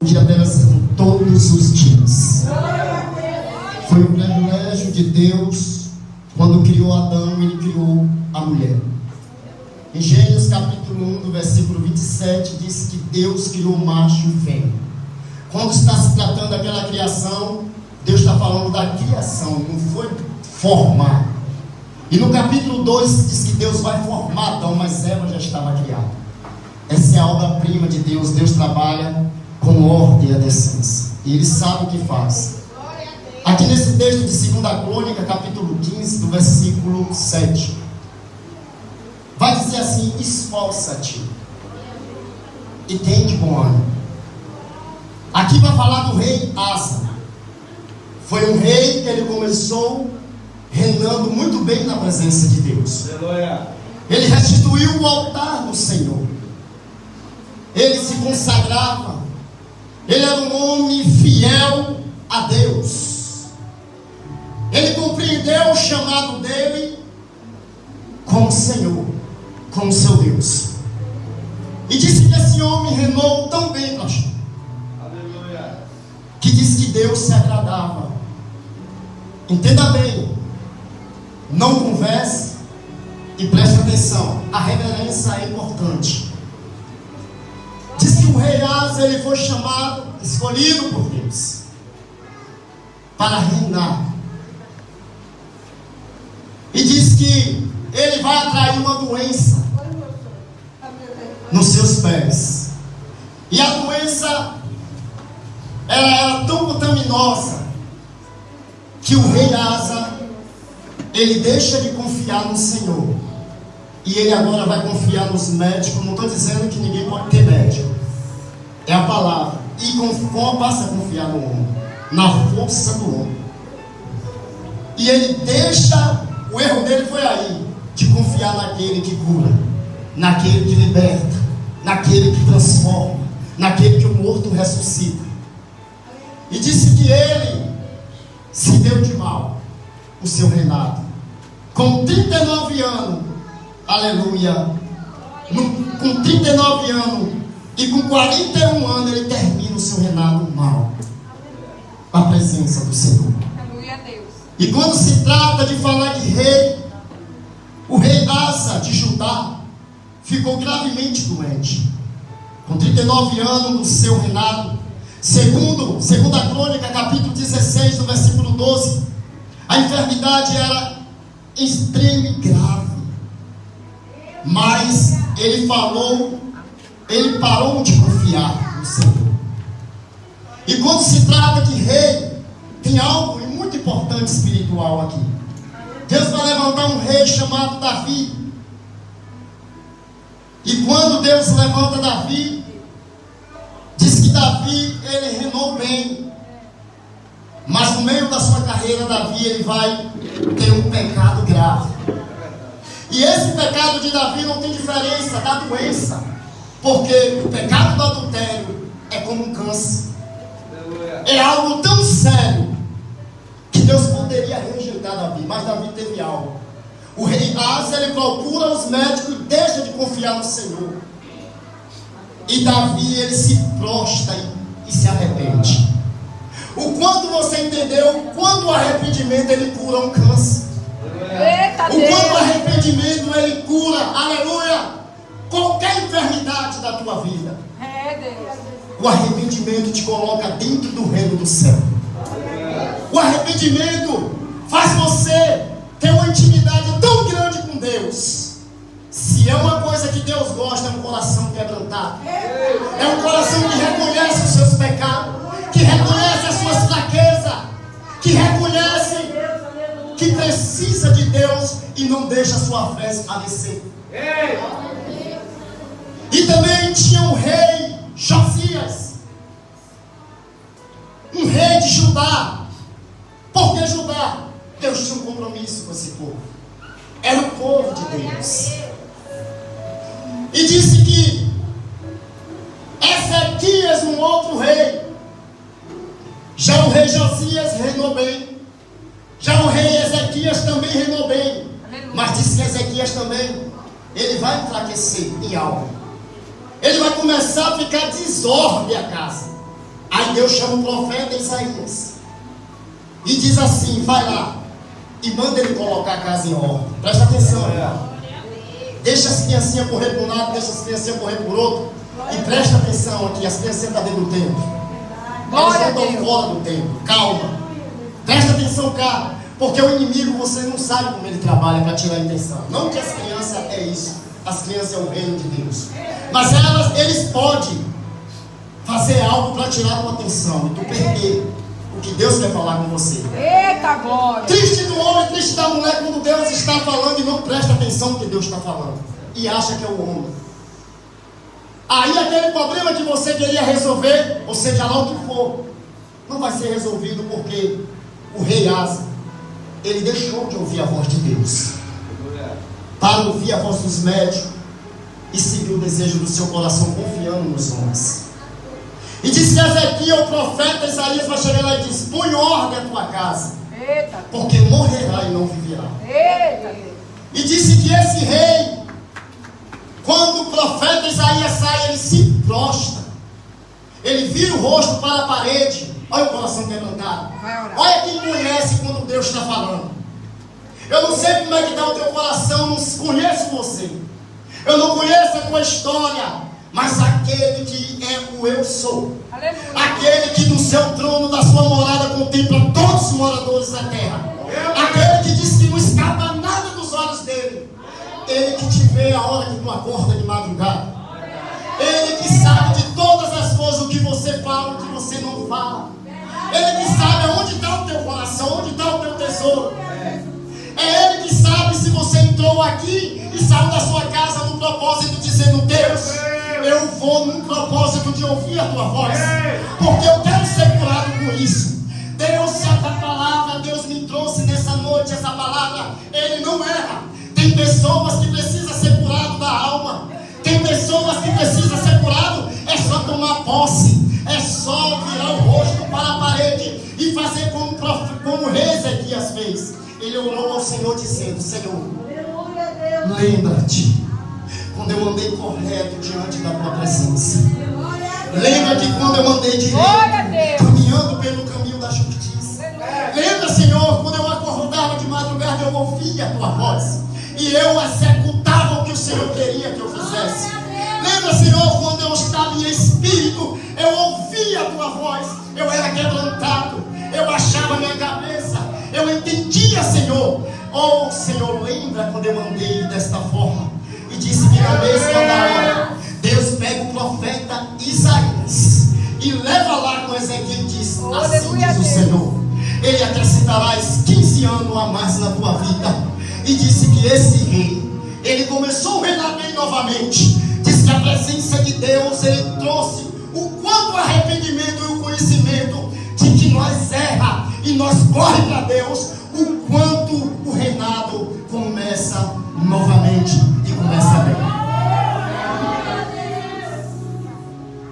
dia dela serão todos os dias. Foi um privilégio de Deus. Quando criou Adão, Ele criou a mulher. Em Gênesis capítulo 1, do versículo 27, diz que Deus criou macho e fêmea. Quando está se tratando daquela criação, Deus está falando da criação, não foi formar. E no capítulo 2 diz que Deus vai formar Adão, mas Eva já estava criada. Essa é a obra-prima de Deus. Deus trabalha com ordem e a decência, e Ele sabe o que faz. Aqui nesse texto de 2 Crônica, capítulo 15, do versículo 7, vai dizer assim: esforça-te e tem de bom ânimo. Aqui vai falar do rei Asa. Foi um rei que ele começou reinando muito bem na presença de Deus. Ele restituiu o altar do Senhor. Ele se consagrava. Ele era um homem fiel a Deus. Ele compreendeu o chamado dele como Senhor, como seu Deus. E disse que esse homem reinou tão bem, pastor, que diz que Deus se agradava. Entenda bem, não converse e preste atenção. A reverência é importante. Diz que o rei Asa, ele foi chamado, escolhido por Deus para reinar. E diz que ele vai atrair uma doença nos seus pés. E a doença, ela era tão contaminosa que o rei Asa, ele deixa de confiar no Senhor. E ele agora vai confiar nos médicos. Não estou dizendo que ninguém pode ter médico. É a palavra. E como passa a confiar no homem? Na força do homem. E ele deixa, o erro dele foi aí, de confiar naquele que cura, naquele que liberta, naquele que transforma, naquele que o morto ressuscita. E disse que ele se deu de mal o seu reinado. Com 39 anos, aleluia, com 39 anos e com 41 anos, ele termina o seu reinado mal, a presença do Senhor. Aleluia a Deus. E quando se trata de falar de rei, o rei Asa de Judá ficou gravemente doente. Com 39 anos do seu reinado, segundo a Crônica, capítulo 16, do versículo 12, a enfermidade era extrema e grave. Mas ele parou de confiar no Senhor. E quando se trata de rei, tem algo muito importante espiritual aqui. Deus vai levantar um rei chamado Davi. E quando Deus levanta Davi, diz que Davi, ele reinou bem. Mas no meio da sua carreira, Davi, ele vai ter um pecado grave. E esse pecado de Davi não tem diferença da doença, porque o pecado do adultério é como um câncer. É algo tão sério que Deus poderia rejeitar Davi, mas Davi teve algo. O rei Asa, ele procura os médicos e deixa de confiar no Senhor. E Davi, ele se prostra e se arrepende. O quanto você entendeu, o quanto o arrependimento ele cura um câncer. Eita, O quanto o arrependimento ele cura, aleluia, qualquer enfermidade da tua vida. É Deus. O arrependimento te coloca dentro do reino do céu. O arrependimento faz você ter uma intimidade tão grande com Deus. Se é uma coisa que Deus gosta, é um coração quebrantado. É um coração que reconhece os seus pecados, que reconhece as suas fraquezas, que reconhece que precisa de Deus e não deixa a sua fé esvanecer. E também tinha um rei Josias, um rei de Judá. Por que Judá? Deus tinha um compromisso com esse povo. Era o povo de Deus. E disse que Ezequias, um outro rei, já o rei Josias reinou bem, já o rei Ezequias também reinou bem. Mas disse que Ezequias também, ele vai enfraquecer em algo. Ele vai começar a ficar desordem a casa. Deus chama o profeta Isaías e diz assim: vai lá e manda ele colocar a casa em ordem. Presta atenção, irmão. Deixa as criancinhas correr por um lado, deixa as criancinhas correr por outro. E presta atenção aqui, as criancinhas estão dentro do templo. Elas não estão fora do templo. Calma. Presta atenção, cara. Porque o inimigo, você não sabe como ele trabalha para tirar a intenção. Não que as crianças é isso. As crianças é o reino de Deus. Mas eles podem fazer algo para tirar a tua atenção e tu perder o que Deus quer falar com você. Eita glória! Triste do homem, triste da mulher quando Deus está falando e não presta atenção no que Deus está falando. E acha que é o homem. Aí aquele problema que você queria resolver, ou seja lá o que for, não vai ser resolvido porque o rei Asa, ele deixou de ouvir a voz de Deus para ouvir a voz dos médicos e seguir o desejo do seu coração, confiando nos homens. E diz que Ezequiel, o profeta Isaías, vai chegar lá e diz: põe ordem à tua casa, porque morrerá e não viverá. E disse que esse rei, quando o profeta Isaías sai, ele se prostra, ele vira o rosto para a parede. Olha o coração quebrantado. Olha quem conhece quando Deus está falando. Eu não sei como é que está o teu coração, não conheço você, eu não conheço a tua história, mas aquele que é o eu sou, aleluia, aquele que do seu trono, da sua morada, contempla todos os moradores da terra, aquele que diz que não escapa nada dos olhos dele, ele que te vê a hora que tu acorda de madrugada, ele que sabe de todas as coisas, o que você fala, o que você não fala, ele que sabe onde está o teu coração, onde está o teu tesouro. É ele que sabe se você entrou aqui e saiu da sua casa no propósito dizendo: Deus, eu vou num propósito de ouvir a tua voz, porque eu quero ser curado com isso. Deus, se a tua palavra, Deus me trouxe nessa noite essa palavra, ele não erra. Tem pessoas que precisam ser curado da alma, tem pessoas que precisam ser curado, é só tomar posse, é só virar o rosto para a parede e fazer como o rei Ezequias fez. Ele orou ao Senhor dizendo: Senhor, lembra-te quando eu andei correto diante da tua presença. Lembra-te quando eu andei direito, caminhando pelo caminho da justiça. Lembra, Senhor, quando eu acordava de madrugada, eu ouvia a tua voz e eu executava o que o Senhor queria que eu fizesse. Lembra, Senhor, quando eu estava em espírito, eu ouvia a tua voz, eu era quebrantado, eu achava minha cabeça, eu entendia, Senhor. Oh, Senhor, lembra quando eu andei desta forma? E disse que na mesma hora, Deus pega o profeta Isaías e leva lá com Ezequiel e diz: assim diz o Senhor, ele acrescentará 15 anos a mais na tua vida. E disse que esse rei, ele começou a reinar bem novamente. Diz que a presença de Deus, ele trouxe o quanto arrependimento e o conhecimento de que nós erra e nós corre para Deus,